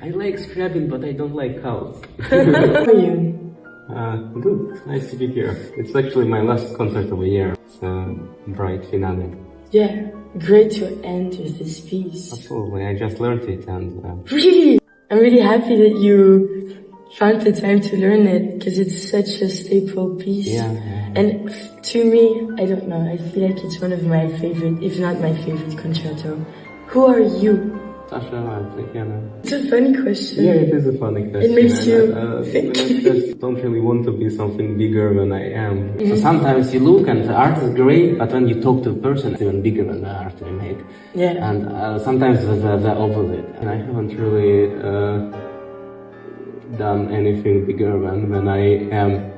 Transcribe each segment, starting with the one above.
I like Scriabin, but I don't like cows. How are you? Good. It's nice to be here. It's actually my last concert of the year. It's a bright finale. Yeah, great to end with this piece. Absolutely. I just learned it and... Really? I'm really happy that you found the time to learn it, because it's such a staple piece. Yeah. And to me, I don't know, I feel like it's one of my favorite, if not my favorite concerto. Who are you? Sasha, I think, yeah. It's a funny question. Yeah, it is a funny question. It makes you think. I just don't really want to be something bigger than I am. So sometimes you look and the art is great, but when you talk to a person, it's even bigger than the art we make. Yeah. And sometimes the opposite. And I haven't really done anything bigger than I am.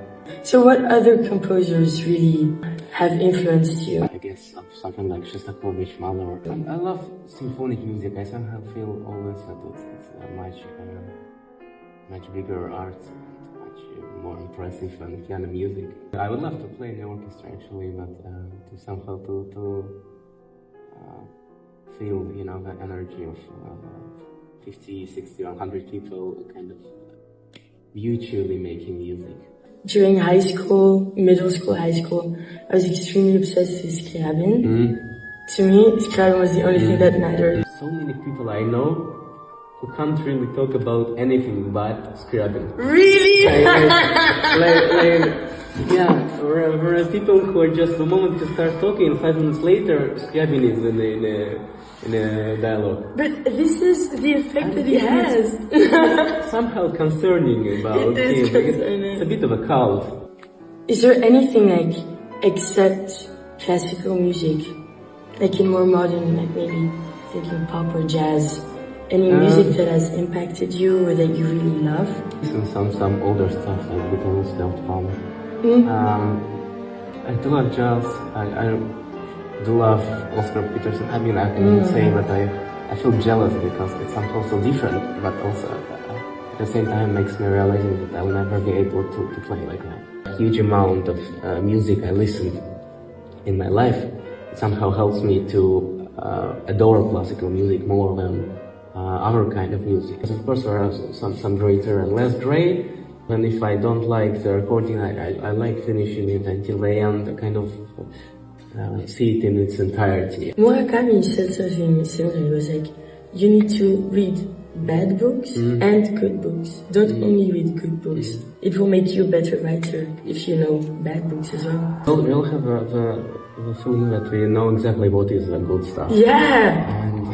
So what other composers really have influenced you? I guess of something like Shostakovich, Mahler. I love symphonic music. I somehow feel always that it's much bigger art, and much more impressive than piano music. I would love to play in the orchestra actually, but to somehow to feel, you know, the energy of 50, 60, or 100 people kind of mutually making music. During high school, middle school, high school, I was extremely obsessed with Scriabin. To me, Scriabin was the only thing that mattered. So many people I know who can't really talk about anything but Scriabin. Really? Yeah, whereas people who are just the moment you start talking, 5 minutes later, Scriabin is in a dialogue. But this is the effect that he has. Somehow concerning about It is him. concerning. It's a bit of a cult. Is there anything like, except classical music, like in more modern, like maybe thinking pop or jazz, any music that has impacted you or that you really love? Some older stuff like Beatles, Delta. I do love jazz. I do love Oscar Peterson. I mean, I can say that I feel jealous because it's somehow so different, but also at the same time makes me realizing that I will never be able to play like that. A huge amount of music I listened in my life, it somehow helps me to adore classical music more than other kind of music. Because of course there are some greater and less great, and if I don't like the recording, I like finishing it until the end, I kind of see it in its entirety. Murakami said something similar. It was like, you need to read bad books and good books. Don't only read good books. It will make you a better writer if you know bad books as well. Well, we all have the feeling that we know exactly what is the good stuff. Yeah! And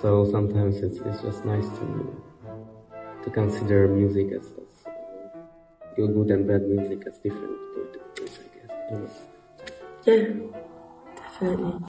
so sometimes it's just nice to consider music as good and bad music as different, I guess. Yeah, definitely.